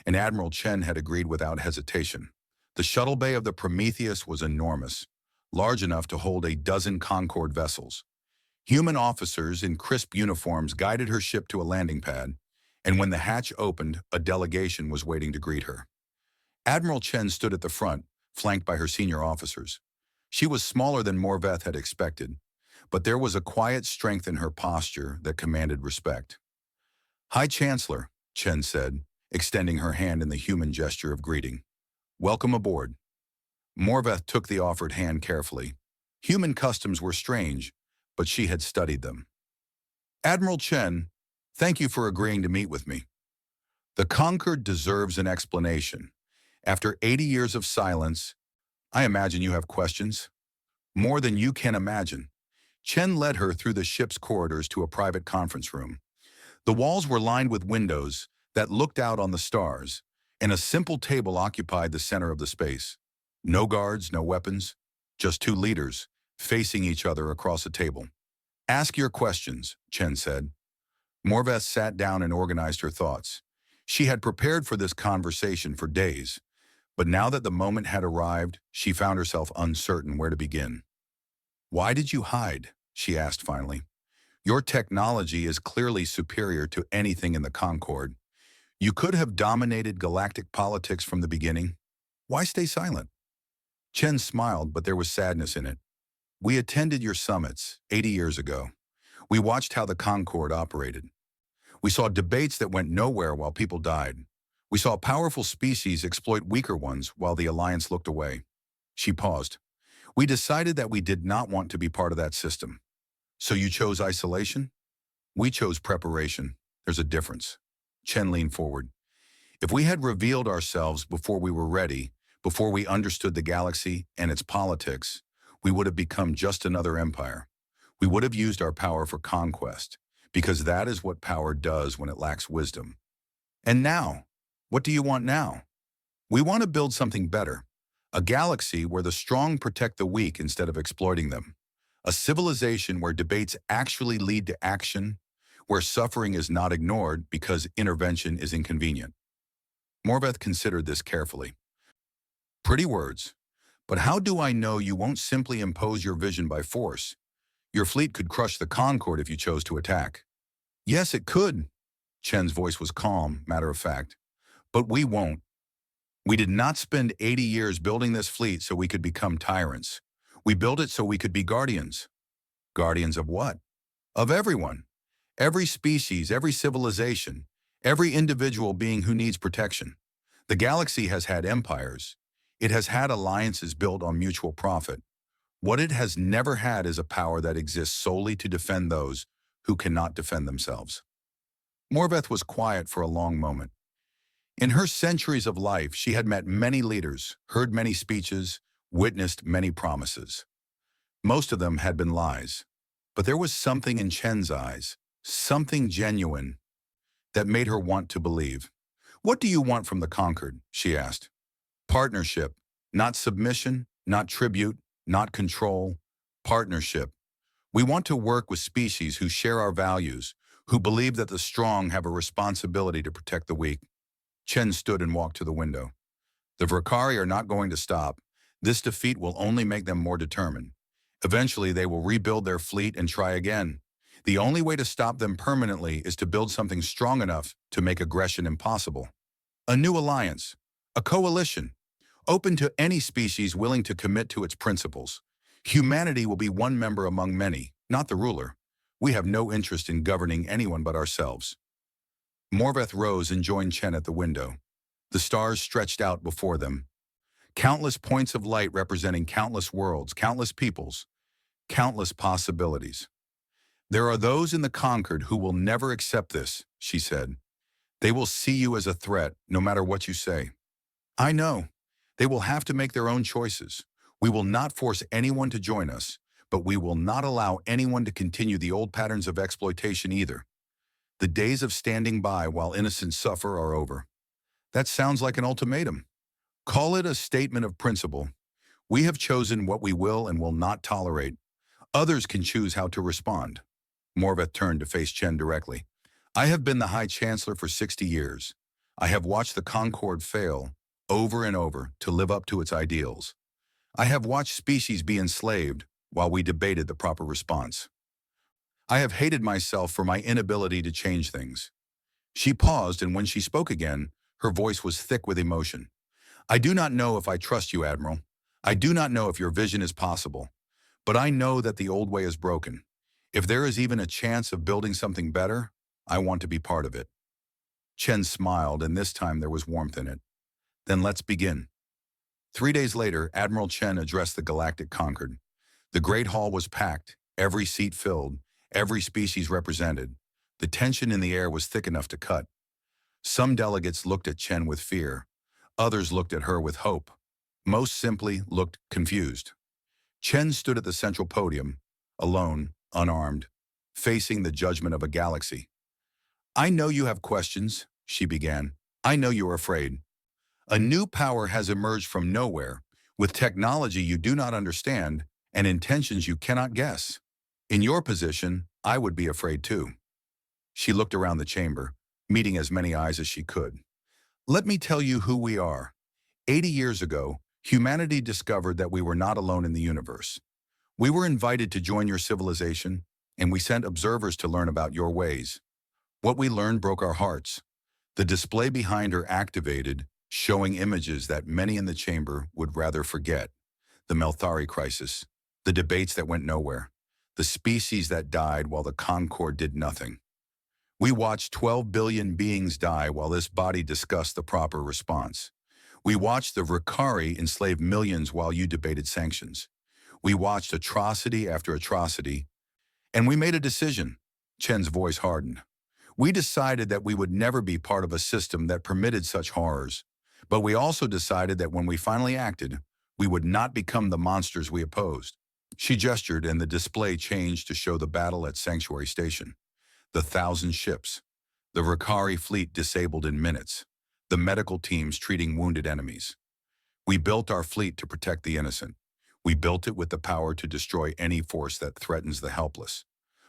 and Admiral Chen had agreed without hesitation. The shuttle bay of the Prometheus was enormous, large enough to hold a dozen Concorde vessels. Human officers in crisp uniforms guided her ship to a landing pad, and when the hatch opened, a delegation was waiting to greet her. Admiral Chen stood at the front, flanked by her senior officers. She was smaller than Morveth had expected, but there was a quiet strength in her posture that commanded respect. "High Chancellor," Chen said, extending her hand in the human gesture of greeting. "Welcome aboard." Morveth took the offered hand carefully. Human customs were strange, but she had studied them. "Admiral Chen, thank you for agreeing to meet with me. The conquered deserves an explanation. After 80 years of silence, I imagine you have questions? More than you can imagine." Chen led her through the ship's corridors to a private conference room. The walls were lined with windows that looked out on the stars, and a simple table occupied the center of the space. No guards, no weapons, just two leaders, facing each other across a table. "Ask your questions," Chen said. Morveth sat down and organized her thoughts. She had prepared for this conversation for days, but now that the moment had arrived, she found herself uncertain where to begin. "Why did you hide?" she asked finally. "Your technology is clearly superior to anything in the Concorde. You could have dominated galactic politics from the beginning. Why stay silent?" Chen smiled, but there was sadness in it. "We attended your summits 80 years ago. We watched how the Concorde operated. We saw debates that went nowhere while people died. We saw powerful species exploit weaker ones while the Alliance looked away." She paused. "We decided that we did not want to be part of that system. So you chose isolation? We chose preparation. There's a difference." Chen leaned forward. "If we had revealed ourselves before we were ready, before we understood the galaxy and its politics, we would have become just another empire. We would have used our power for conquest, because that is what power does when it lacks wisdom. And now, what do you want now? We want to build something better. A galaxy where the strong protect the weak instead of exploiting them. A civilization where debates actually lead to action, where suffering is not ignored because intervention is inconvenient." Morveth considered this carefully. "Pretty words. But how do I know you won't simply impose your vision by force? Your fleet could crush the Concorde if you chose to attack." "Yes, it could." Chen's voice was calm, matter of fact. "But we won't. We did not spend 80 years building this fleet so we could become tyrants. We built it so we could be guardians." "Guardians of what?" "Of everyone. Every species, every civilization, every individual being who needs protection. The galaxy has had empires. It has had alliances built on mutual profit. What it has never had is a power that exists solely to defend those who cannot defend themselves." Morveth was quiet for a long moment. In her centuries of life, she had met many leaders, heard many speeches, witnessed many promises. Most of them had been lies. But there was something in Chen's eyes, something genuine, that made her want to believe. "What do you want from the conquered?" she asked. "Partnership. Not submission, not tribute, not control. Partnership. We want to work with species who share our values, who believe that the strong have a responsibility to protect the weak." Chen stood and walked to the window. "The Vrikari are not going to stop. This defeat will only make them more determined. Eventually, they will rebuild their fleet and try again. The only way to stop them permanently is to build something strong enough to make aggression impossible. A new alliance, a coalition, open to any species willing to commit to its principles. Humanity will be one member among many, not the ruler. We have no interest in governing anyone but ourselves." Morveth rose and joined Chen at the window. The stars stretched out before them. Countless points of light representing countless worlds, countless peoples, countless possibilities. "There are those in the conquered who will never accept this," she said. "They will see you as a threat, no matter what you say. I know. They will have to make their own choices. We will not force anyone to join us, but we will not allow anyone to continue the old patterns of exploitation either. The days of standing by while innocents suffer are over." That sounds like an ultimatum. Call it a statement of principle. We have chosen what we will and will not tolerate. Others can choose how to respond. Morveth turned to face Chen directly. "I have been the High Chancellor for 60 years. I have watched the Concord fail over and over to live up to its ideals. I have watched species be enslaved while we debated the proper response. I have hated myself for my inability to change things." She paused, and when she spoke again, her voice was thick with emotion. "I do not know if I trust you, Admiral. I do not know if your vision is possible. But I know that the old way is broken. If there is even a chance of building something better, I want to be part of it." Chen smiled, and this time there was warmth in it. "Then let's begin." 3 days later, Admiral Chen addressed the Galactic Concord. The Great Hall was packed, every seat filled, every species represented. The tension in the air was thick enough to cut. Some delegates looked at Chen with fear. Others looked at her with hope. Most simply looked confused. Chen stood at the central podium, alone, unarmed, facing the judgment of a galaxy. "I know you have questions," she began. "I know you're afraid. A new power has emerged from nowhere, with technology you do not understand and intentions you cannot guess. In your position, I would be afraid too." She looked around the chamber, meeting as many eyes as she could. "Let me tell you who we are. 80 years ago, humanity discovered that we were not alone in the universe. We were invited to join your civilization, and we sent observers to learn about your ways. What we learned broke our hearts." The display behind her activated, showing images that many in the chamber would rather forget. The Melthari crisis, the debates that went nowhere, the species that died while the Concord did nothing. We watched 12 billion beings die while this body discussed the proper response. We watched the Vrikari enslave millions while you debated sanctions. We watched atrocity after atrocity, and we made a decision. Chen's voice hardened. We decided that we would never be part of a system that permitted such horrors. But we also decided that when we finally acted, we would not become the monsters we opposed. She gestured, and the display changed to show the battle at Sanctuary Station. The 1,000 ships, the Vrikari fleet disabled in minutes, the medical teams treating wounded enemies. We built our fleet to protect the innocent. We built it with the power to destroy any force that threatens the helpless.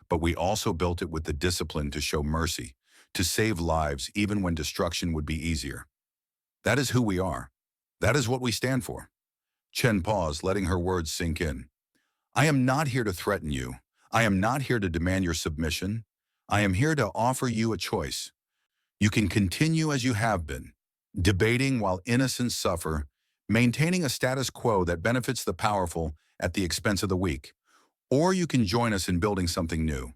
But we also built it with the discipline to show mercy, to save lives even when destruction would be easier. That is who we are. That is what we stand for." Chen paused, letting her words sink in. "I am not here to threaten you. I am not here to demand your submission. I am here to offer you a choice. You can continue as you have been, debating while innocents suffer, maintaining a status quo that benefits the powerful at the expense of the weak. Or you can join us in building something new."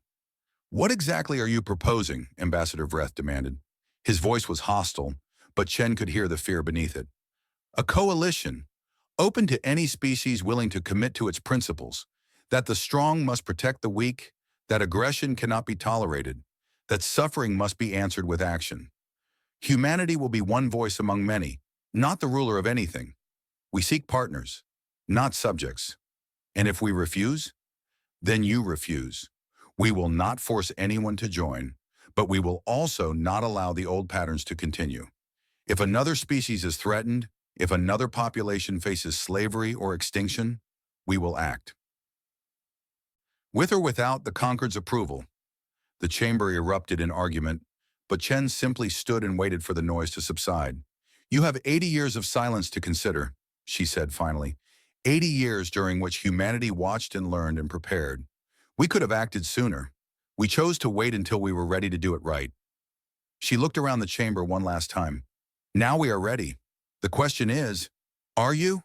"What exactly are you proposing?" Ambassador Vreth demanded. His voice was hostile, but Chen could hear the fear beneath it. "A coalition, open to any species willing to commit to its principles, that the strong must protect the weak, that aggression cannot be tolerated, that suffering must be answered with action. Humanity will be one voice among many, not the ruler of anything. We seek partners, not subjects. And if we refuse, then you refuse. We will not force anyone to join, but we will also not allow the old patterns to continue. If another species is threatened, if another population faces slavery or extinction, we will act. With or without the Concord's approval, the chamber erupted in argument, but Chen simply stood and waited for the noise to subside. You have 80 years of silence to consider, she said finally. 80 years during which humanity watched and learned and prepared. We could have acted sooner. We chose to wait until we were ready to do it right. She looked around the chamber one last time. Now we are ready. The question is, are you?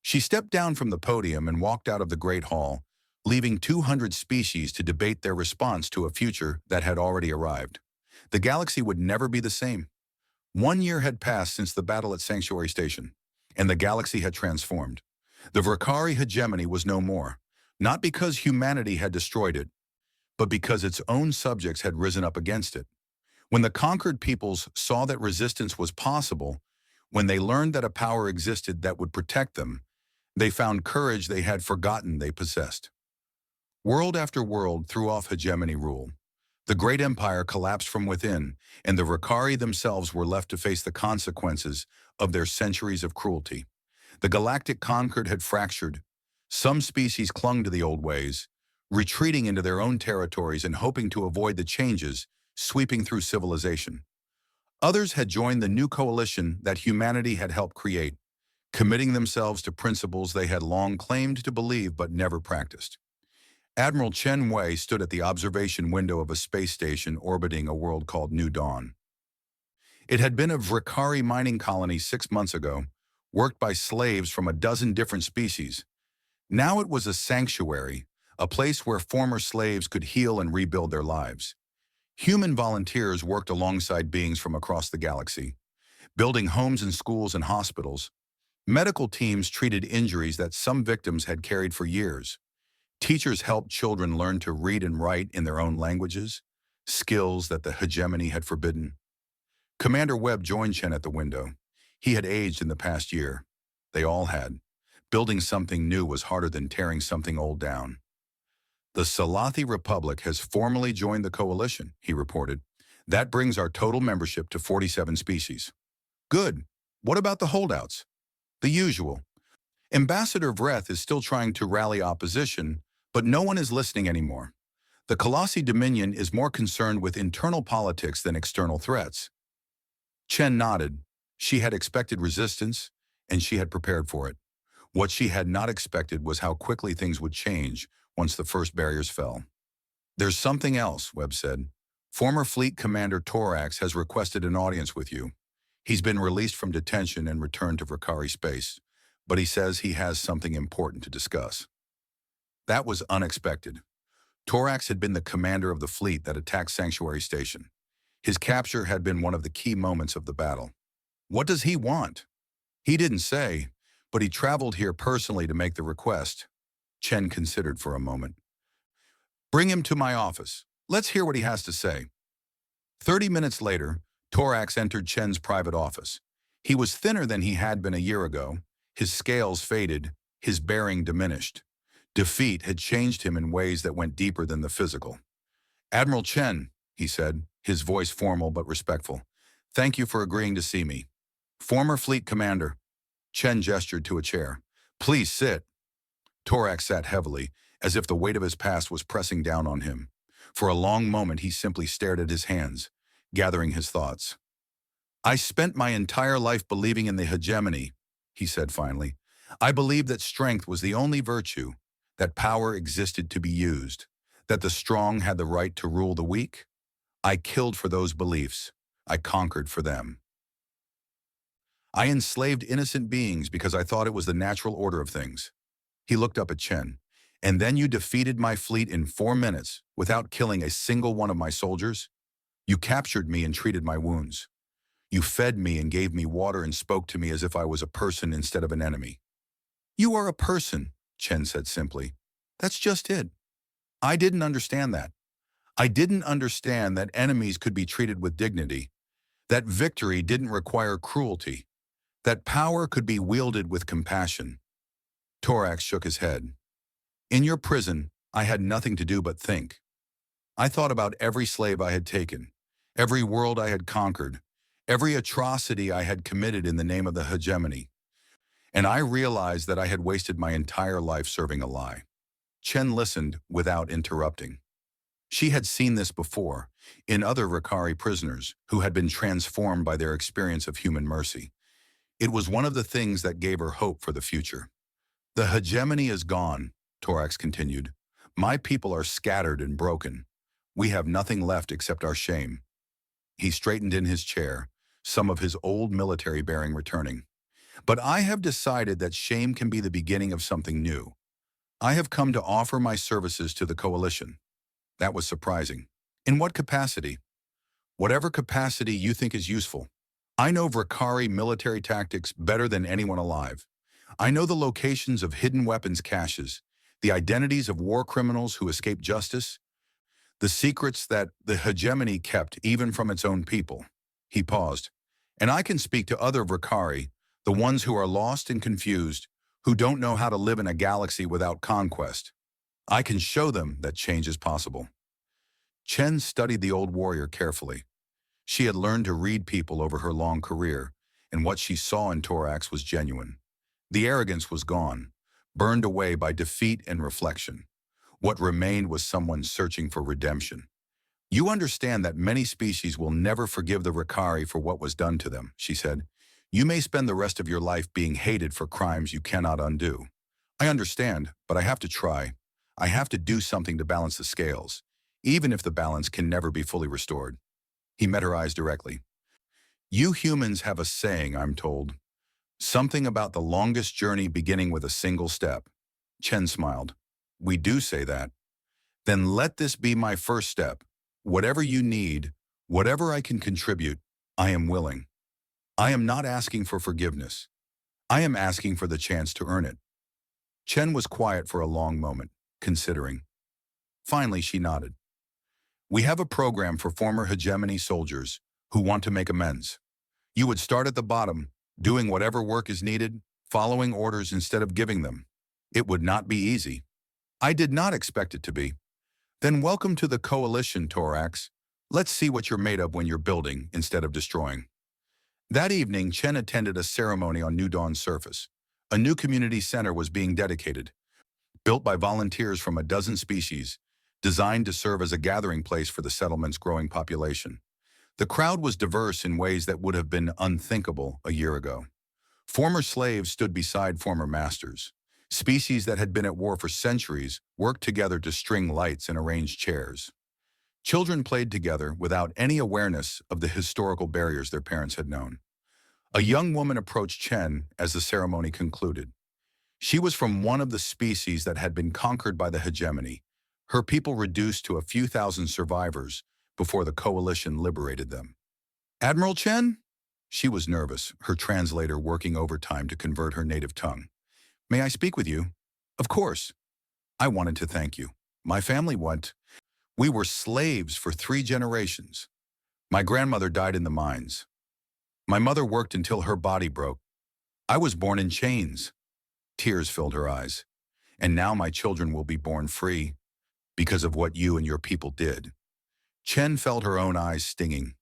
She stepped down from the podium and walked out of the Great Hall, leaving 200 species to debate their response to a future that had already arrived. The galaxy would never be the same. 1 year had passed since the battle at Sanctuary Station, and the galaxy had transformed. The Vakari hegemony was no more, not because humanity had destroyed it, but because its own subjects had risen up against it. When the conquered peoples saw that resistance was possible, when they learned that a power existed that would protect them, they found courage they had forgotten they possessed. World after world threw off hegemony rule. The great empire collapsed from within, and the Vakari themselves were left to face the consequences of their centuries of cruelty. The Galactic Concord had fractured. Some species clung to the old ways, retreating into their own territories and hoping to avoid the changes sweeping through civilization. Others had joined the new coalition that humanity had helped create, committing themselves to principles they had long claimed to believe but never practiced. Admiral Chen Wei stood at the observation window of a space station orbiting a world called New Dawn. It had been a Vakari mining colony 6 months ago, worked by slaves from a dozen different species. Now it was a sanctuary, a place where former slaves could heal and rebuild their lives. Human volunteers worked alongside beings from across the galaxy, building homes and schools and hospitals. Medical teams treated injuries that some victims had carried for years. Teachers helped children learn to read and write in their own languages, skills that the hegemony had forbidden. Commander Webb joined Chen at the window. He had aged in the past year. They all had. Building something new was harder than tearing something old down. The Salathi Republic has formally joined the coalition, he reported. That brings our total membership to 47 species. Good. What about the holdouts? The usual. Ambassador Vreth is still trying to rally opposition, but no one is listening anymore. The Colossi Dominion is more concerned with internal politics than external threats. Chen nodded. She had expected resistance, and she had prepared for it. What she had not expected was how quickly things would change once the first barriers fell. There's something else, Webb said. Former Fleet Commander Torax has requested an audience with you. He's been released from detention and returned to Vakari space, but he says he has something important to discuss. That was unexpected. Torax had been the commander of the fleet that attacked Sanctuary Station. His capture had been one of the key moments of the battle. What does he want? He didn't say, but he traveled here personally to make the request. Chen considered for a moment. Bring him to my office. Let's hear what he has to say. 30 minutes later, Torax entered Chen's private office. He was thinner than he had been a year ago. His scales faded, his bearing diminished. Defeat had changed him in ways that went deeper than the physical. Admiral Chen, he said, his voice formal but respectful. Thank you for agreeing to see me. Former fleet commander. Chen gestured to a chair. Please sit. Torax sat heavily, as if the weight of his past was pressing down on him. For a long moment he simply stared at his hands, gathering his thoughts. I spent my entire life believing in the hegemony, he said finally. I believed that strength was the only virtue, that power existed to be used, that the strong had the right to rule the weak. I killed for those beliefs. I conquered for them. I enslaved innocent beings because I thought it was the natural order of things. He looked up at Chen. And then you defeated my fleet in 4 minutes without killing a single one of my soldiers? You captured me and treated my wounds. You fed me and gave me water and spoke to me as if I was a person instead of an enemy. You are a person, Chen said simply. That's just it. I didn't understand that. I didn't understand that enemies could be treated with dignity, that victory didn't require cruelty, that power could be wielded with compassion. Torax shook his head. In your prison, I had nothing to do but think. I thought about every slave I had taken, every world I had conquered, every atrocity I had committed in the name of the hegemony, and I realized that I had wasted my entire life serving a lie. Chen listened without interrupting. She had seen this before, in other Ricari prisoners who had been transformed by their experience of human mercy. It was one of the things that gave her hope for the future. The hegemony is gone, Torax continued. My people are scattered and broken. We have nothing left except our shame. He straightened in his chair, some of his old military bearing returning. But I have decided that shame can be the beginning of something new. I have come to offer my services to the coalition. That was surprising. In what capacity? Whatever capacity you think is useful. I know Vrikari military tactics better than anyone alive. I know the locations of hidden weapons caches, the identities of war criminals who escaped justice, the secrets that the hegemony kept even from its own people. He paused. And I can speak to other Vrikari, the ones who are lost and confused, who don't know how to live in a galaxy without conquest. I can show them that change is possible. Chen studied the old warrior carefully. She had learned to read people over her long career, and what she saw in Torax was genuine. The arrogance was gone, burned away by defeat and reflection. What remained was someone searching for redemption. You understand that many species will never forgive the Ricari for what was done to them, she said. You may spend the rest of your life being hated for crimes you cannot undo. I understand, but I have to try. I have to do something to balance the scales, even if the balance can never be fully restored. He met her eyes directly. You humans have a saying, I'm told. Something about the longest journey beginning with a single step. Chen smiled. We do say that. Then let this be my first step. Whatever you need, whatever I can contribute, I am willing. I am not asking for forgiveness. I am asking for the chance to earn it. Chen was quiet for a long moment, considering. Finally, she nodded. We have a program for former hegemony soldiers who want to make amends. You would start at the bottom, doing whatever work is needed, following orders instead of giving them. It would not be easy. I did not expect it to be. Then welcome to the coalition, Torax. Let's see what you're made of when you're building instead of destroying. That evening, Chen attended a ceremony on New Dawn's surface. A new community center was being dedicated, built by volunteers from a dozen species, designed to serve as a gathering place for the settlement's growing population. The crowd was diverse in ways that would have been unthinkable a year ago. Former slaves stood beside former masters. Species that had been at war for centuries worked together to string lights and arrange chairs. Children played together without any awareness of the historical barriers their parents had known. A young woman approached Chen as the ceremony concluded. She was from one of the species that had been conquered by the hegemony, her people reduced to a few thousand survivors before the coalition liberated them. Admiral Chen? She was nervous, her translator working overtime to convert her native tongue. May I speak with you? Of course. I wanted to thank you. My family went. We were slaves for 3 generations. My grandmother died in the mines. My mother worked until her body broke. I was born in chains. Tears filled her eyes. And now my children will be born free because of what you and your people did. Chen felt her own eyes stinging.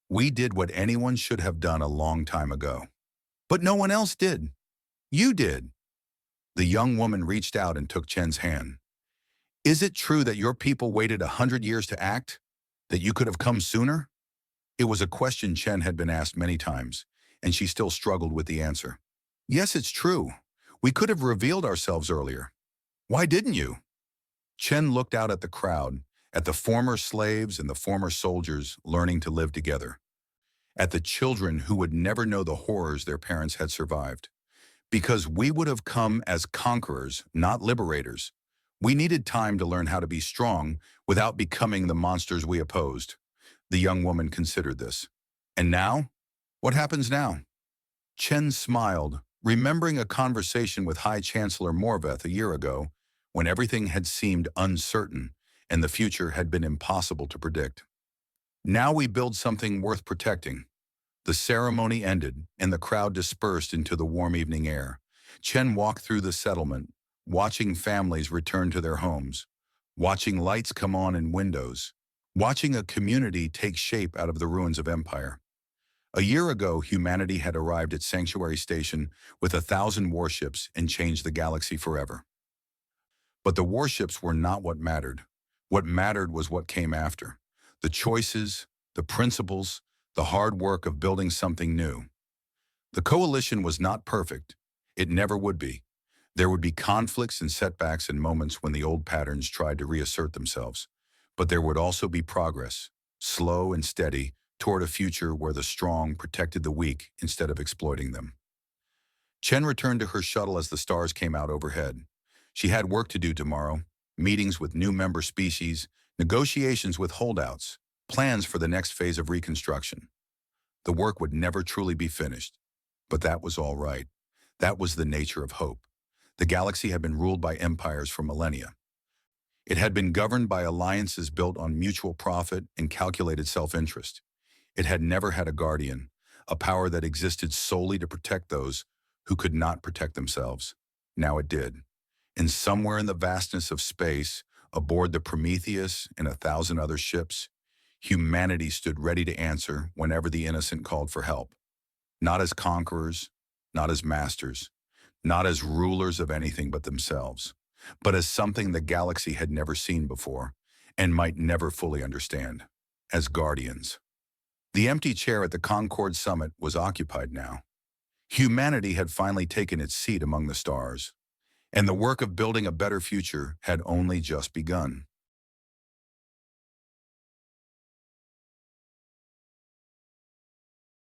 We did what anyone should have done a long time ago. But no one else did. You did. The young woman reached out and took Chen's hand. Is it true that your people waited 100 years to act? That you could have come sooner? It was a question Chen had been asked many times, and she still struggled with the answer. Yes, it's true. We could have revealed ourselves earlier. Why didn't you? Chen looked out at the crowd, at the former slaves and the former soldiers learning to live together, at the children who would never know the horrors their parents had survived. Because we would have come as conquerors, not liberators. We needed time to learn how to be strong without becoming the monsters we opposed. The young woman considered this. And now? What happens now? Chen smiled, remembering a conversation with High Chancellor Morveth a year ago, when everything had seemed uncertain and the future had been impossible to predict. Now we build something worth protecting. The ceremony ended, and the crowd dispersed into the warm evening air. Chen walked through the settlement, watching families return to their homes. watching lights come on in windows, watching a community take shape out of the ruins of empire. A year ago, humanity had arrived at Sanctuary Station with 1,000 warships and changed the galaxy forever. But the warships were not what mattered. What mattered was what came after. The choices, the principles, the hard work of building something new. The coalition was not perfect. It never would be. There would be conflicts and setbacks and moments when the old patterns tried to reassert themselves. But there would also be progress, slow and steady, toward a future where the strong protected the weak instead of exploiting them. Chen returned to her shuttle as the stars came out overhead. She had work to do tomorrow, meetings with new member species, negotiations with holdouts, plans for the next phase of reconstruction. The work would never truly be finished. But that was all right. That was the nature of hope. The galaxy had been ruled by empires for millennia. It had been governed by alliances built on mutual profit and calculated self-interest. It had never had a guardian, a power that existed solely to protect those who could not protect themselves. Now it did. And somewhere in the vastness of space, aboard the Prometheus and 1,000 other ships, humanity stood ready to answer whenever the innocent called for help. Not as conquerors, not as masters, not as rulers of anything but themselves, but as something the galaxy had never seen before and might never fully understand, as guardians. The empty chair at the Concord summit was occupied now. Humanity had finally taken its seat among the stars, and the work of building a better future had only just begun.